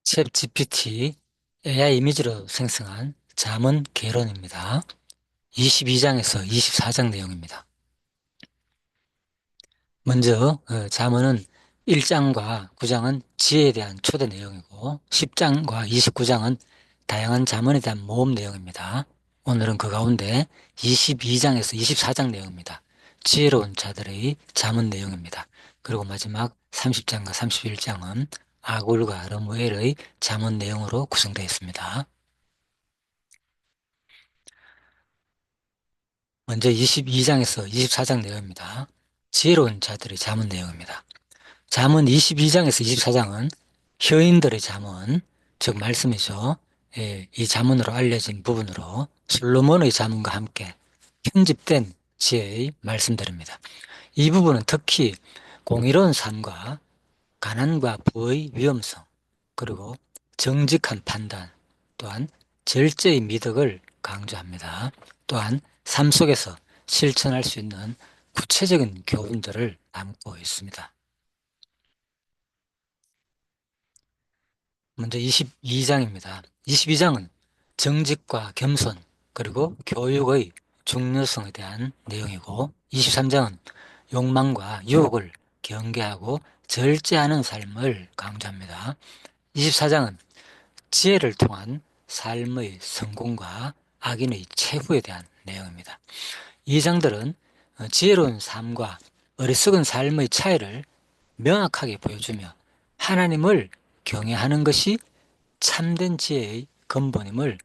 챗 GPT AI 이미지로 생성한 잠언 개론입니다. 22장에서 24장 내용입니다. 먼저 잠언은 1장과 9장은 지혜에 대한 초대 내용이고 10장과 29장은 다양한 잠언에 대한 모음 내용입니다. 오늘은 그 가운데 22장에서 24장 내용입니다. 지혜로운 자들의 잠언 내용입니다. 그리고 마지막 30장과 31장은 아굴과 르무엘의 잠언 내용으로 구성되어 있습니다. 먼저 22장에서 24장 내용입니다. 지혜로운 자들의 잠언 내용입니다. 잠언 22장에서 24장은 효인들의 잠언, 즉 말씀이죠. 예, 이 잠언으로 알려진 부분으로 솔로몬의 잠언과 함께 편집된 지혜의 말씀들입니다. 이 부분은 특히 공의로운 삶과 가난과 부의 위험성, 그리고 정직한 판단, 또한 절제의 미덕을 강조합니다. 또한 삶 속에서 실천할 수 있는 구체적인 교훈들을 담고 있습니다. 먼저 22장입니다. 22장은 정직과 겸손, 그리고 교육의 중요성에 대한 내용이고, 23장은 욕망과 유혹을 경계하고 절제하는 삶을 강조합니다. 24장은 지혜를 통한 삶의 성공과 악인의 최후에 대한 내용입니다. 이 장들은 지혜로운 삶과 어리석은 삶의 차이를 명확하게 보여주며 하나님을 경외하는 것이 참된 지혜의 근본임을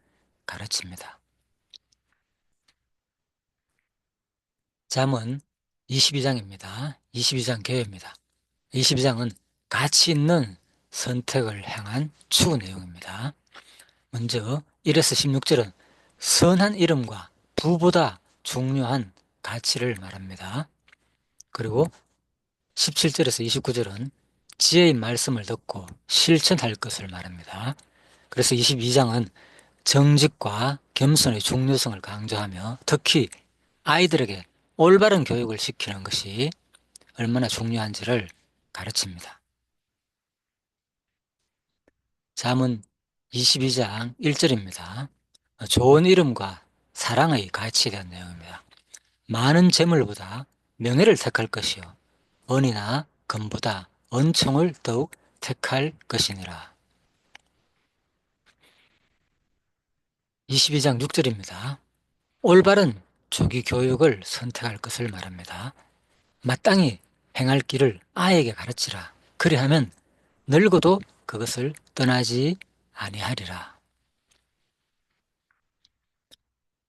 가르칩니다. 잠언 22장입니다. 22장 개요입니다. 22장은 가치 있는 선택을 향한 추구 내용입니다. 먼저 1에서 16절은 선한 이름과 부보다 중요한 가치를 말합니다. 그리고 17절에서 29절은 지혜의 말씀을 듣고 실천할 것을 말합니다. 그래서 22장은 정직과 겸손의 중요성을 강조하며 특히 아이들에게 올바른 교육을 시키는 것이 얼마나 중요한지를 가르칩니다. 잠언 22장 1절입니다. 좋은 이름과 사랑의 가치에 대한 내용입니다. 많은 재물보다 명예를 택할 것이요 은이나 금보다 은총을 더욱 택할 것이니라. 22장 6절입니다. 올바른 조기 교육을 선택할 것을 말합니다. 마땅히 행할 길을 아이에게 가르치라. 그리하면 늙어도 그것을 떠나지 아니하리라.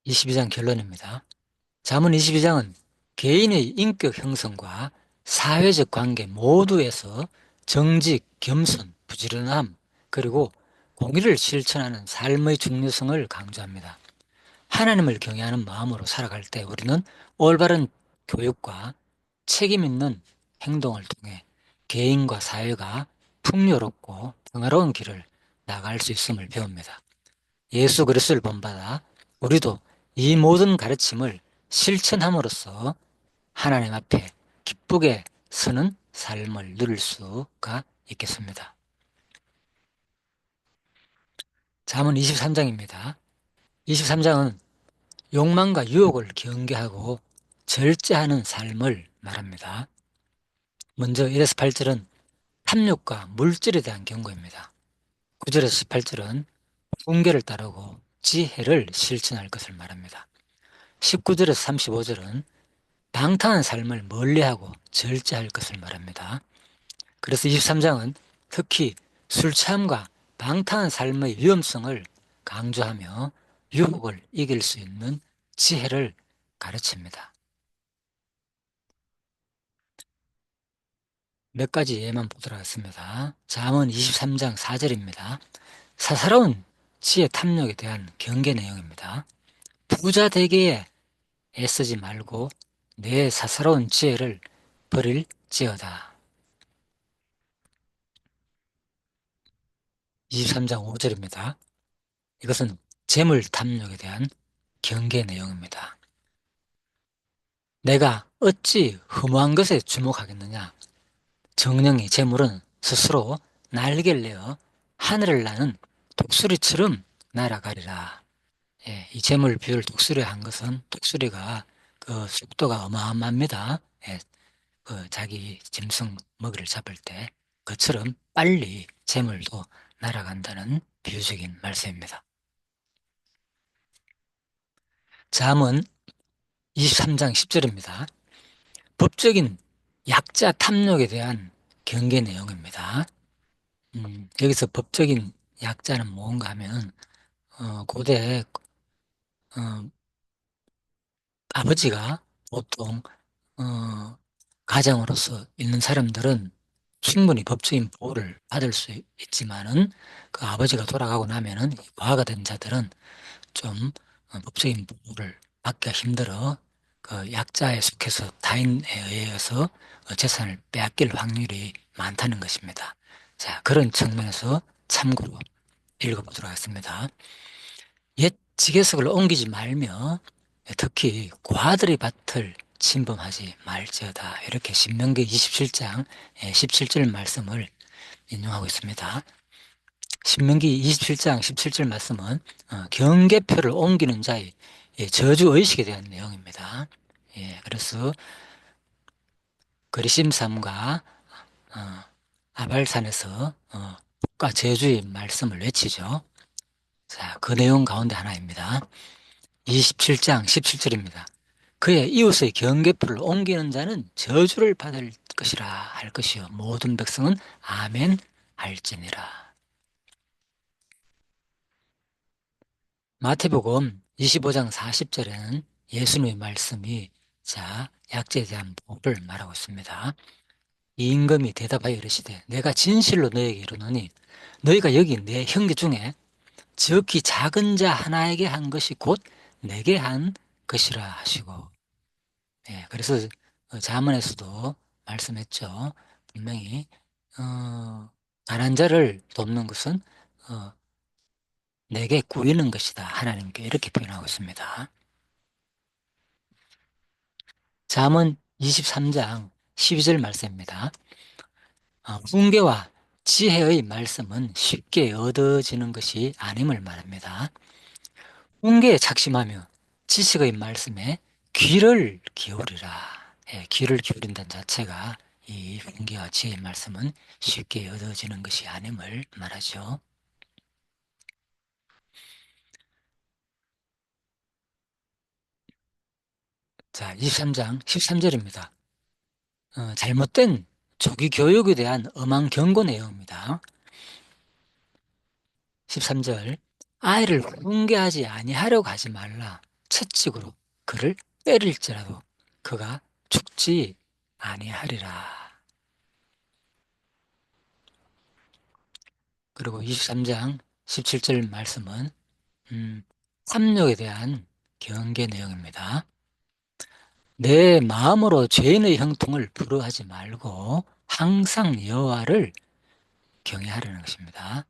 22장 결론입니다. 잠언 22장은 개인의 인격 형성과 사회적 관계 모두에서 정직, 겸손, 부지런함, 그리고 공의를 실천하는 삶의 중요성을 강조합니다. 하나님을 경외하는 마음으로 살아갈 때 우리는 올바른 교육과 책임 있는 행동을 통해 개인과 사회가 풍요롭고 평화로운 길을 나갈 수 있음을 배웁니다. 예수 그리스도를 본받아 우리도 이 모든 가르침을 실천함으로써 하나님 앞에 기쁘게 서는 삶을 누릴 수가 있겠습니다. 잠언 23장입니다. 23장은 욕망과 유혹을 경계하고 절제하는 삶을 말합니다. 먼저 1에서 8절은 탐욕과 물질에 대한 경고입니다. 9절에서 18절은 훈계를 따르고 지혜를 실천할 것을 말합니다. 19절에서 35절은 방탕한 삶을 멀리하고 절제할 것을 말합니다. 그래서 23장은 특히 술 취함과 방탕한 삶의 위험성을 강조하며 유혹을 이길 수 있는 지혜를 가르칩니다. 몇 가지 예만 보도록 하겠습니다. 잠언 23장 4절입니다. 사사로운 지혜 탐욕에 대한 경계 내용입니다. 부자 되기에 애쓰지 말고 내 사사로운 지혜를 버릴지어다. 23장 5절입니다. 이것은 재물 탐욕에 대한 경계 내용입니다. 내가 어찌 허무한 것에 주목하겠느냐? 정령의 재물은 스스로 날개를 내어 하늘을 나는 독수리처럼 날아가리라. 예, 이 재물 비유를 독수리에 한 것은 독수리가 그 속도가 어마어마합니다. 예, 그 자기 짐승 먹이를 잡을 때 그처럼 빨리 재물도 날아간다는 비유적인 말씀입니다. 잠언 23장 10절입니다. 법적인 약자 탐욕에 대한 경계 내용입니다. 여기서 법적인 약자는 뭔가 하면 고대 어, 아버지가 보통 어, 가장으로서 있는 사람들은 충분히 법적인 보호를 받을 수 있지만은 그 아버지가 돌아가고 나면은 과가 된 자들은 좀 법적인 보호를 받기가 힘들어 그 약자에 속해서 타인에 의해서 재산을 빼앗길 확률이 많다는 것입니다. 자, 그런 측면에서 참고로 읽어보도록 하겠습니다. 옛 지계석을 옮기지 말며 특히 과들의 밭을 침범하지 말지어다. 이렇게 신명기 27장 17절 말씀을 인용하고 있습니다. 신명기 27장 17절 말씀은 경계표를 옮기는 자의 저주의식에 대한 내용입니다. 예, 그래서 그리심삼과 아발산에서 복과 저주의 말씀을 외치죠. 자, 그 내용 가운데 하나입니다. 27장 17절입니다. 그의 이웃의 경계표를 옮기는 자는 저주를 받을 것이라 할 것이요 모든 백성은 아멘 할지니라. 마태복음 25장 40절에는 예수님의 말씀이 자 약자에 대한 복을 말하고 있습니다. 이 임금이 대답하여 이르시되 내가 진실로 너에게 이르노니 너희가 여기 내 형제 중에 지극히 작은 자 하나에게 한 것이 곧 내게 한 것이라 하시고 그래서 잠언에서도 말씀했죠. 분명히 가난한 자를 돕는 것은 어, 내게 구이는 것이다. 하나님께 이렇게 표현하고 있습니다. 잠언 23장 12절 말씀입니다. 훈계와 지혜의 말씀은 쉽게 얻어지는 것이 아님을 말합니다. 훈계에 착심하며 지식의 말씀에 귀를 기울이라. 귀를 기울인다는 자체가 이 훈계와 지혜의 말씀은 쉽게 얻어지는 것이 아님을 말하죠. 자, 23장 13절입니다. 잘못된 조기 교육에 대한 엄한 경고 내용입니다. 13절 아이를 훈계하지 아니하려고 하지 말라. 채찍으로 그를 때릴지라도 그가 죽지 아니하리라. 그리고 23장 17절 말씀은 탐욕에 대한 경계 내용입니다. 내 마음으로 죄인의 형통을 부러워하지 말고 항상 여호와를 경외하려는 것입니다.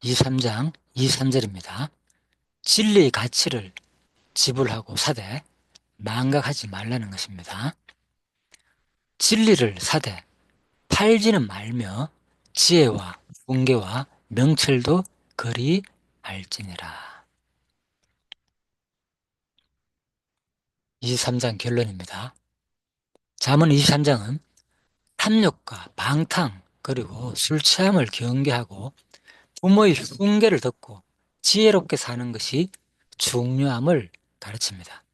23장 23절입니다. 진리의 가치를 지불하고 사되 망각하지 말라는 것입니다. 진리를 사되 팔지는 말며 지혜와 훈계와 명철도 그리 알지니라. 23장 결론입니다. 잠언 23장은 탐욕과 방탕 그리고 술 취함을 경계하고 부모의 훈계를 듣고 지혜롭게 사는 것이 중요함을 가르칩니다.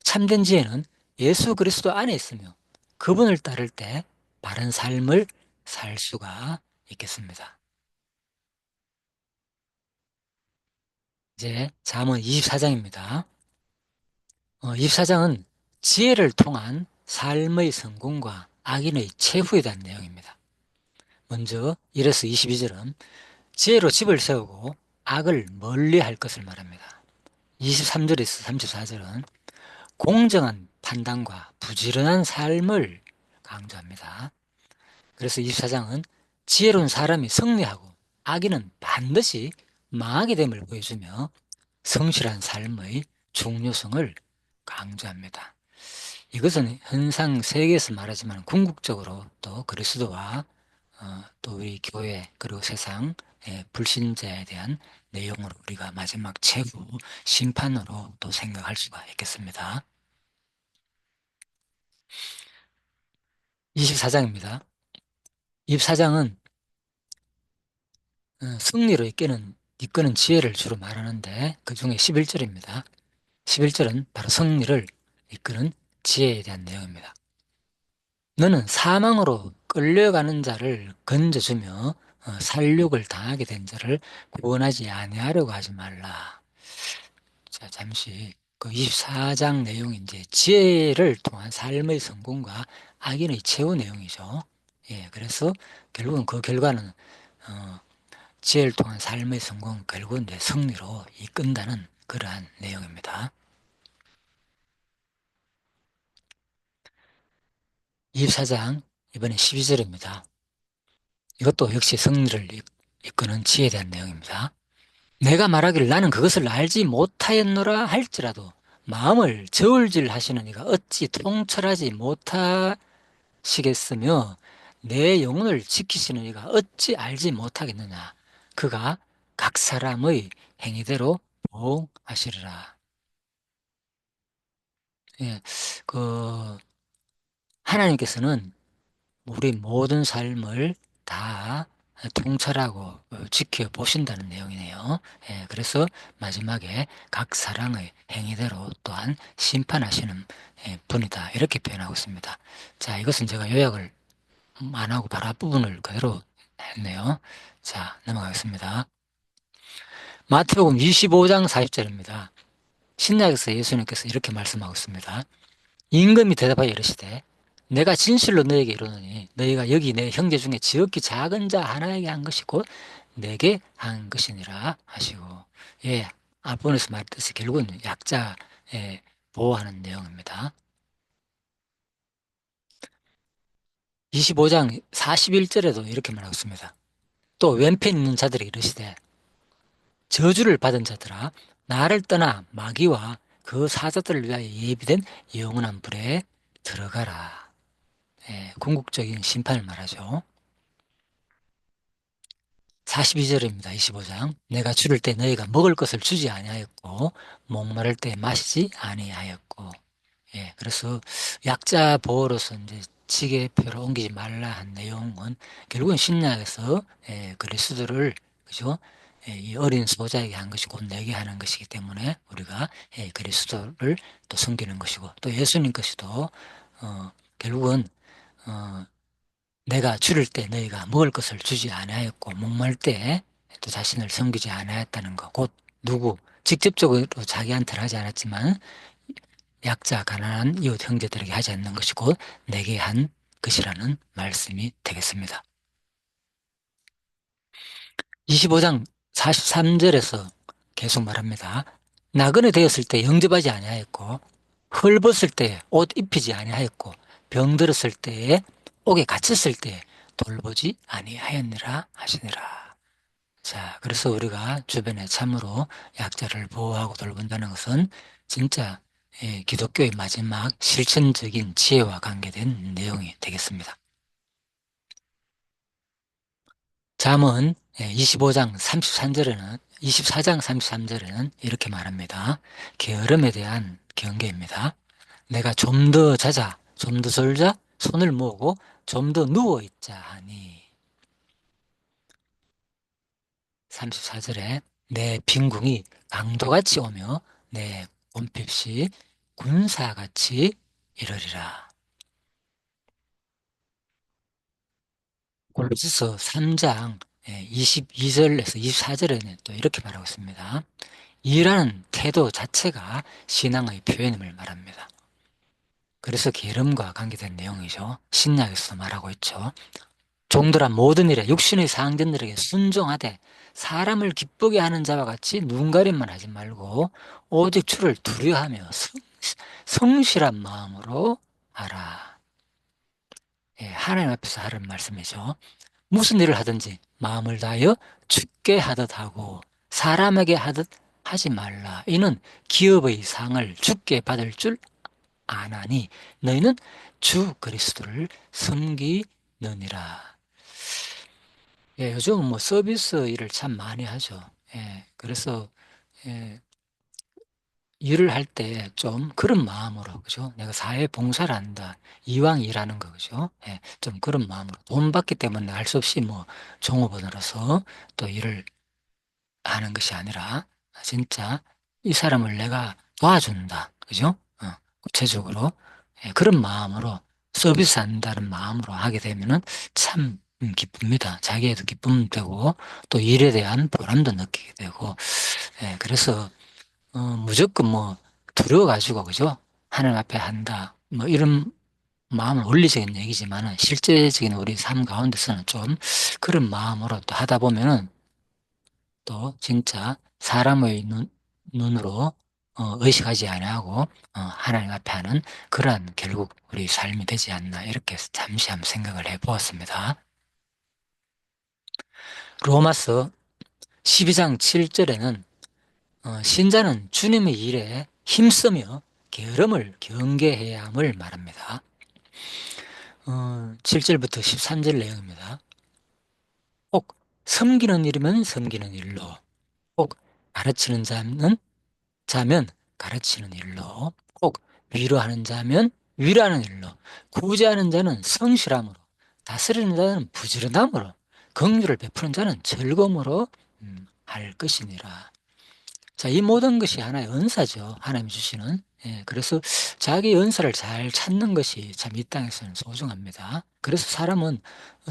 참된 지혜는 예수 그리스도 안에 있으며 그분을 따를 때 바른 삶을 살 수가 있겠습니다. 이제 잠언 24장입니다. 24장은 지혜를 통한 삶의 성공과 악인의 최후에 대한 내용입니다. 먼저 1에서 22절은 지혜로 집을 세우고 악을 멀리할 것을 말합니다. 23절에서 34절은 공정한 판단과 부지런한 삶을 강조합니다. 그래서 24장은 지혜로운 사람이 승리하고 악인은 반드시 망하게 됨을 보여주며 성실한 삶의 중요성을 강조합니다. 이것은 현상 세계에서 말하지만 궁극적으로 또 그리스도와 또 우리 교회 그리고 세상 불신자에 대한 내용으로 우리가 마지막 최후 심판으로 또 생각할 수가 있겠습니다. 24장입니다. 24장은 승리로 이끄는 지혜를 주로 말하는데 그 중에 11절입니다. 11절은 바로 승리를 이끄는 지혜에 대한 내용입니다. 너는 사망으로 끌려가는 자를 건져주며 살육을 당하게 된 자를 구원하지 아니하려고 하지 말라. 자, 잠시 그 24장 내용이 이제 지혜를 통한 삶의 성공과 악인의 최후 내용이죠. 예, 그래서 결국은 그 결과는 어, 지혜를 통한 삶의 성공, 결국은 이제 승리로 이끈다는 그러한 내용입니다. 24장 이번에 12절입니다. 이것도 역시 승리를 이끄는 지혜에 대한 내용입니다. 내가 말하기를 나는 그것을 알지 못하였노라 할지라도 마음을 저울질 하시는 이가 어찌 통철하지 못하시겠으며 내 영혼을 지키시는 이가 어찌 알지 못하겠느냐. 그가 각 사람의 행위대로 보응하시리라. 예, 그 하나님께서는 우리 모든 삶을 다 통찰하고 지켜보신다는 내용이네요. 예, 그래서 마지막에 각 사랑의 행위대로 또한 심판하시는 분이다. 이렇게 표현하고 있습니다. 자, 이것은 제가 요약을 안 하고 바로 앞부분을 그대로 했네요. 자, 넘어가겠습니다. 마태복음 25장 40절입니다. 신약에서 예수님께서 이렇게 말씀하고 있습니다. 임금이 대답하여 이르시되 내가 진실로 너에게 이르노니 너희가 여기 내 형제 중에 지극히 작은 자 하나에게 한 것이 곧 내게 한 것이니라 하시고, 예, 앞부분에서 말했듯이 결국은 약자 보호하는 내용입니다. 25장 41절에도 이렇게 말하고 있습니다. 또 왼편 있는 자들이 이르시되 저주를 받은 자들아 나를 떠나 마귀와 그 사자들을 위하여 예비된 영원한 불에 들어가라. 궁극적인 심판을 말하죠. 42절입니다. 25장. 내가 줄을 때 너희가 먹을 것을 주지 아니하였고 목마를 때 마시지 아니하였고. 예, 그래서 약자 보호로서 이제 지게표로 옮기지 말라 한 내용은 결국은 신약에서 그리스도를 그죠? 이 어린 소자에게 한 것이 곧 내게 하는 것이기 때문에 우리가 그리스도를 또 섬기는 것이고 또 예수님 것이도 결국은 어, 내가 줄일 때 너희가 먹을 것을 주지 아니하였고 목말 때 또 자신을 섬기지 아니하였다는 것, 곧 누구 직접적으로 자기한테는 하지 않았지만 약자 가난한 이웃 형제들에게 하지 않는 것이 곧 내게 한 것이라는 말씀이 되겠습니다. 25장 43절에서 계속 말합니다. 나그네 되었을 때 영접하지 아니하였고 헐벗을 때 옷 입히지 아니하였고 병들었을 때에 옥에 갇혔을 때 돌보지 아니하였느라 하시니라. 자, 그래서 우리가 주변에 참으로 약자를 보호하고 돌본다는 것은 진짜 기독교의 마지막 실천적인 지혜와 관계된 내용이 되겠습니다. 잠언 25장 33절에는 24장 33절에는 이렇게 말합니다. 게으름에 대한 경계입니다. 내가 좀 더 자자, 좀 더 졸자, 손을 모으고 좀 더 누워 있자 하니 34절에 내 빈궁이 강도같이 오며 내 몸핍시 군사같이 이르리라. 골로새서 3장 22절에서 24절에는 또 이렇게 말하고 있습니다. 일하는 태도 자체가 신앙의 표현임을 말합니다. 그래서 게으름과 관계된 내용이죠. 신약에서 말하고 있죠. 종들아 모든 일에 육신의 상전들에게 순종하되 사람을 기쁘게 하는 자와 같이 눈가림만 하지 말고 오직 주를 두려워하며 성실한 마음으로 하라. 하나님 앞에서 하는 말씀이죠. 무슨 일을 하든지 마음을 다하여 주께 하듯 하고 사람에게 하듯 하지 말라. 이는 기업의 상을 주께 받을 줄 아나니 너희는 주 그리스도를 섬기느니라. 예, 요즘은 뭐 서비스 일을 참 많이 하죠. 예, 그래서 예, 일을 할 때 좀 그런 마음으로, 그죠? 내가 사회 봉사를 한다. 이왕 일하는 거, 그죠? 예, 좀 그런 마음으로. 돈 받기 때문에 할 수 없이 뭐 종업원으로서 또 일을 하는 것이 아니라 진짜 이 사람을 내가 도와준다. 그죠? 구체적으로. 예, 그런 마음으로 서비스 한다는 마음으로 하게 되면은 참 기쁩니다. 자기에도 기쁨 되고 또 일에 대한 보람도 느끼게 되고. 예, 그래서 무조건 뭐 두려워가지고, 그죠? 하나님 앞에 한다. 뭐 이런 마음은 원리적인 얘기지만은 실제적인 우리 삶 가운데서는 좀 그런 마음으로 또 하다 보면은 또 진짜 사람의 눈으로 의식하지 아니하고 하나님 앞에 하는 그러한 결국 우리 삶이 되지 않나 이렇게 잠시 한번 생각을 해보았습니다. 로마서 12장 7절에는 신자는 주님의 일에 힘쓰며 게으름을 경계해야 함을 말합니다. 7절부터 13절 내용입니다. 꼭 섬기는 일이면 섬기는 일로, 꼭 가르치는 자면 가르치는 일로, 꼭 위로하는 자면 위로하는 일로, 구제하는 자는 성실함으로, 다스리는 자는 부지런함으로, 긍휼을 베푸는 자는 즐거움으로 할 것이니라. 자, 이 모든 것이 하나의 은사죠. 하나님 주시는. 예, 그래서 자기 은사를 잘 찾는 것이 참 이 땅에서는 소중합니다. 그래서 사람은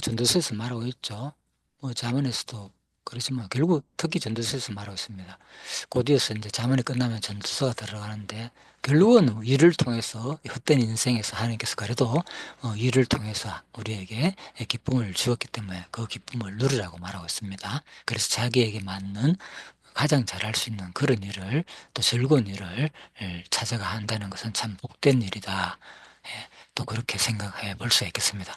전도서에서 말하고 있죠. 뭐 잠언에서도 그렇지만 결국 특히 전도서에서 말하고 있습니다. 곧이어서 이제 잠언이 끝나면 전도서가 들어가는데 결국은 일을 통해서 헛된 인생에서 하나님께서 그래도 일을 통해서 우리에게 기쁨을 주었기 때문에 그 기쁨을 누리라고 말하고 있습니다. 그래서 자기에게 맞는 가장 잘할 수 있는 그런 일을 또 즐거운 일을 찾아가 한다는 것은 참 복된 일이다. 예, 또 그렇게 생각해 볼 수 있겠습니다.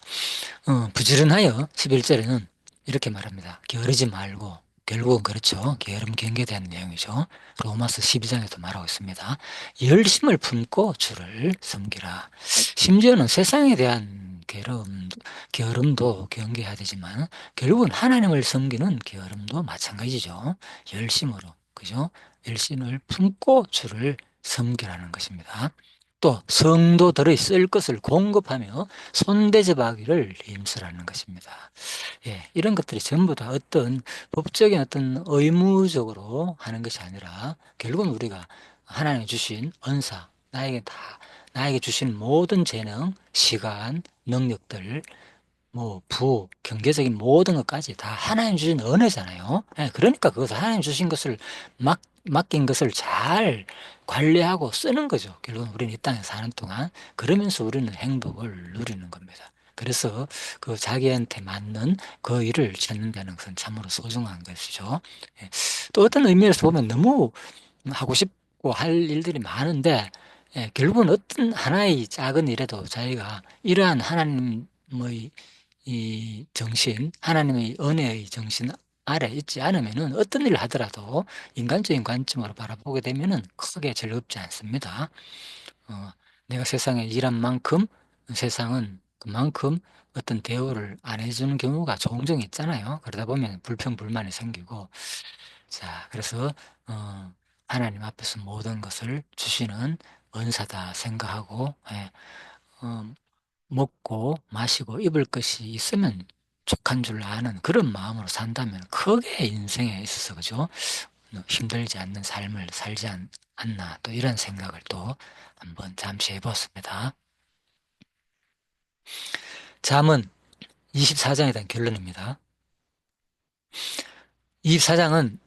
부지런하여 11절에는 이렇게 말합니다. 게으르지 말고 결국은 그렇죠. 게으름 경계에 대한 내용이죠. 로마서 12장에도 말하고 있습니다. 열심을 품고 주를 섬기라. 심지어는 세상에 대한 게으름도 경계해야 되지만 결국은 하나님을 섬기는 게으름도 마찬가지죠. 열심으로, 그죠? 열심을 품고 주를 섬기라는 것입니다. 또 성도들의 쓸 것을 공급하며 손대접하기를 힘쓰라는 것입니다. 예, 이런 것들이 전부 다 어떤 법적인 어떤 의무적으로 하는 것이 아니라 결국은 우리가 하나님 주신 은사, 나에게 주신 모든 재능, 시간, 능력들, 뭐, 경제적인 모든 것까지 다 하나님 주신 은혜잖아요. 예, 그러니까 그것을 하나님 주신 것을 맡긴 것을 잘 관리하고 쓰는 거죠. 결국은 우리는 이 땅에 사는 동안. 그러면서 우리는 행복을 누리는 겁니다. 그래서 그 자기한테 맞는 그 일을 찾는다는 것은 참으로 소중한 것이죠. 예, 또 어떤 의미에서 보면 너무 하고 싶고 할 일들이 많은데, 예, 결국은 어떤 하나의 작은 일에도 자기가 이러한 하나님의 이 정신, 하나님의 은혜의 정신 아래 있지 않으면은 어떤 일을 하더라도 인간적인 관점으로 바라보게 되면은 크게 즐겁지 않습니다. 어, 내가 세상에 일한 만큼 세상은 그만큼 어떤 대우를 안 해주는 경우가 종종 있잖아요. 그러다 보면 불평불만이 생기고, 자, 그래서, 하나님 앞에서 모든 것을 주시는 은사다 생각하고, 예, 어, 먹고 마시고 입을 것이 있으면 족한 줄 아는 그런 마음으로 산다면 크게 인생에 있어서 그죠? 힘들지 않는 삶을 살지 않나 또 이런 생각을 또 한번 잠시 해봤습니다. 잠언 24장에 대한 결론입니다. 24장은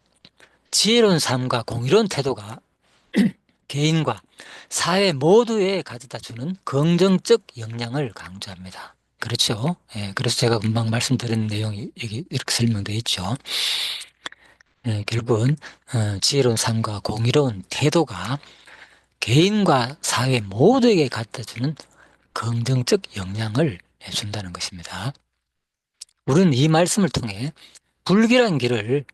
지혜로운 삶과 공의로운 태도가 개인과 사회 모두에 가져다 주는 긍정적 영향을 강조합니다. 그렇죠. 예, 그래서 제가 금방 말씀드린 내용이 여기 이렇게 설명되어 있죠. 예, 결국은 지혜로운 삶과 공의로운 태도가 개인과 사회 모두에게 갖다 주는 긍정적 영향을 준다는 것입니다. 우리는 이 말씀을 통해 불의한 길을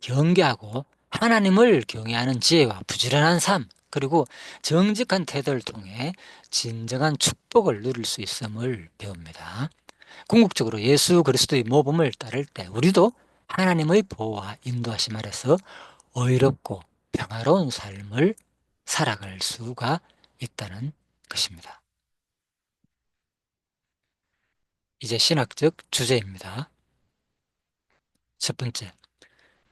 경계하고 하나님을 경외하는 지혜와 부지런한 삶, 그리고 정직한 태도를 통해 진정한 축복을 누릴 수 있음을 배웁니다. 궁극적으로 예수 그리스도의 모범을 따를 때 우리도 하나님의 보호와 인도하심 아래서 의롭고 평화로운 삶을 살아갈 수가 있다는 것입니다. 이제 신학적 주제입니다. 첫 번째,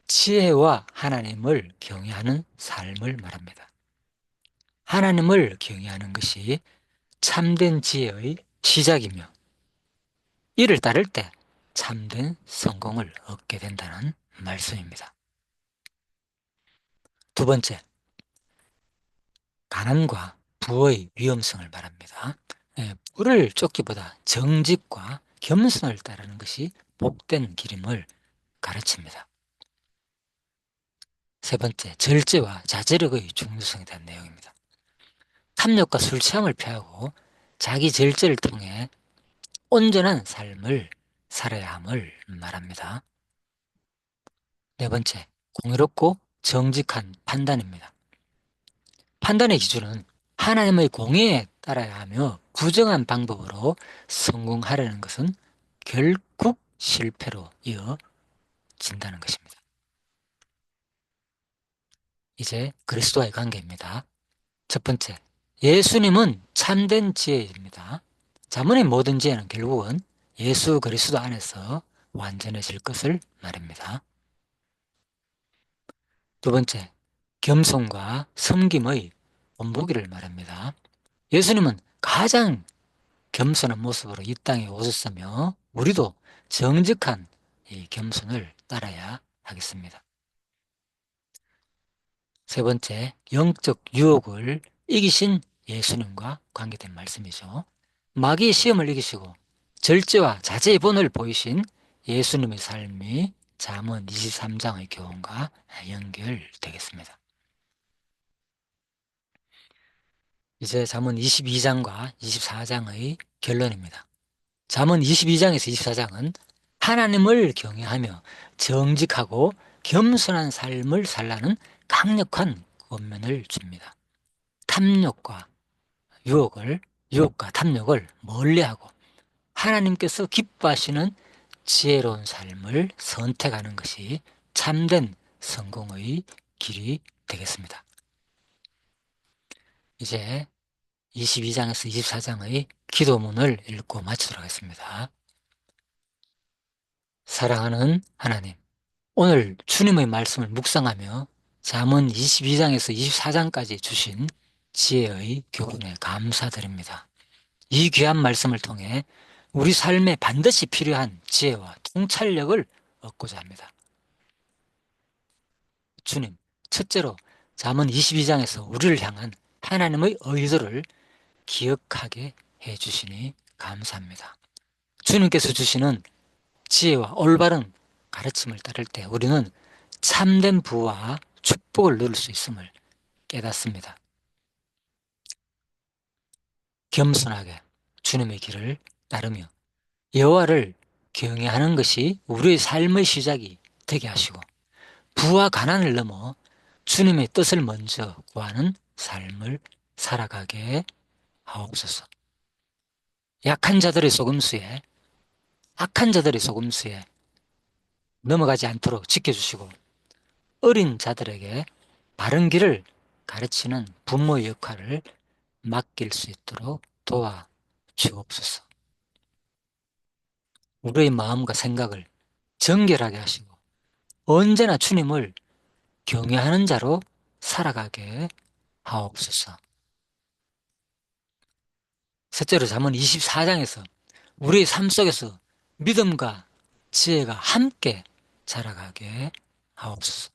지혜와 하나님을 경외하는 삶을 말합니다. 하나님을 경외하는 것이 참된 지혜의 시작이며 이를 따를 때 참된 성공을 얻게 된다는 말씀입니다. 두 번째, 가난과 부의 위험성을 말합니다. 부를 쫓기보다 정직과 겸손을 따르는 것이 복된 길임을 가르칩니다. 세 번째, 절제와 자제력의 중요성에 대한 내용입니다. 탐욕과 술 취함을 피하고 자기 절제를 통해 온전한 삶을 살아야 함을 말합니다. 네 번째, 공의롭고 정직한 판단입니다. 판단의 기준은 하나님의 공의에 따라야 하며 부정한 방법으로 성공하려는 것은 결국 실패로 이어진다는 것입니다. 이제 그리스도와의 관계입니다. 첫 번째, 예수님은 참된 지혜입니다. 자문의 모든 지혜는 결국은 예수 그리스도 안에서 완전해질 것을 말입니다. 두 번째, 겸손과 섬김의 본보기를 말합니다. 예수님은 가장 겸손한 모습으로 이 땅에 오셨으며 우리도 정직한 이 겸손을 따라야 하겠습니다. 세 번째, 영적 유혹을 이기신 예수님과 관계된 말씀이죠. 마귀의 시험을 이기시고 절제와 자제의 본을 보이신 예수님의 삶이 잠언 23장의 교훈과 연결되겠습니다. 이제 잠언 22장과 24장의 결론입니다. 잠언 22장에서 24장은 하나님을 경외하며 정직하고 겸손한 삶을 살라는 강력한 권면을 줍니다. 유혹과 탐욕을 멀리하고 하나님께서 기뻐하시는 지혜로운 삶을 선택하는 것이 참된 성공의 길이 되겠습니다. 이제 22장에서 24장의 기도문을 읽고 마치도록 하겠습니다. 사랑하는 하나님, 오늘 주님의 말씀을 묵상하며 잠언 22장에서 24장까지 주신 지혜의 교훈에 감사드립니다. 이 귀한 말씀을 통해 우리 삶에 반드시 필요한 지혜와 통찰력을 얻고자 합니다. 주님, 첫째로 잠언 22장에서 우리를 향한 하나님의 의도를 기억하게 해주시니 감사합니다. 주님께서 주시는 지혜와 올바른 가르침을 따를 때 우리는 참된 부와 축복을 누릴 수 있음을 깨닫습니다. 겸손하게 주님의 길을 따르며 여호와를 경외하는 것이 우리의 삶의 시작이 되게 하시고 부와 가난을 넘어 주님의 뜻을 먼저 구하는 삶을 살아가게 하옵소서. 약한 자들의 속임수에 악한 자들의 속임수에 넘어가지 않도록 지켜주시고 어린 자들에게 바른 길을 가르치는 부모의 역할을 맡길 수 있도록 도와주옵소서. 우리의 마음과 생각을 정결하게 하시고 언제나 주님을 경외하는 자로 살아가게 하옵소서. 셋째로 잠언 24장에서 우리의 삶 속에서 믿음과 지혜가 함께 자라가게 하옵소서.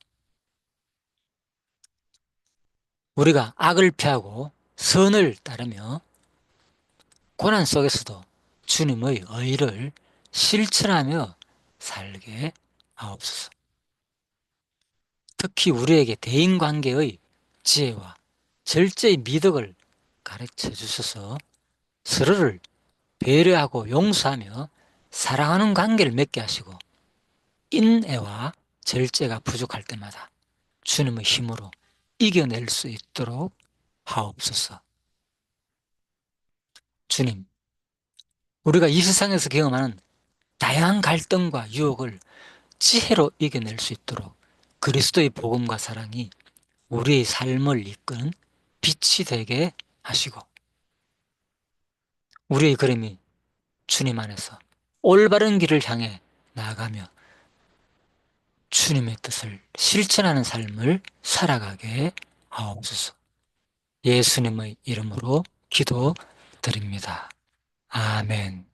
우리가 악을 피하고 선을 따르며 고난 속에서도 주님의 의를 실천하며 살게 하옵소서. 특히 우리에게 대인관계의 지혜와 절제의 미덕을 가르쳐 주셔서 서로를 배려하고 용서하며 사랑하는 관계를 맺게 하시고 인애와 절제가 부족할 때마다 주님의 힘으로 이겨낼 수 있도록 하옵소서. 주님, 우리가 이 세상에서 경험하는 다양한 갈등과 유혹을 지혜로 이겨낼 수 있도록 그리스도의 복음과 사랑이 우리의 삶을 이끄는 빛이 되게 하시고, 우리의 걸음이 주님 안에서 올바른 길을 향해 나아가며 주님의 뜻을 실천하는 삶을 살아가게 하옵소서. 예수님의 이름으로 기도드립니다. 아멘.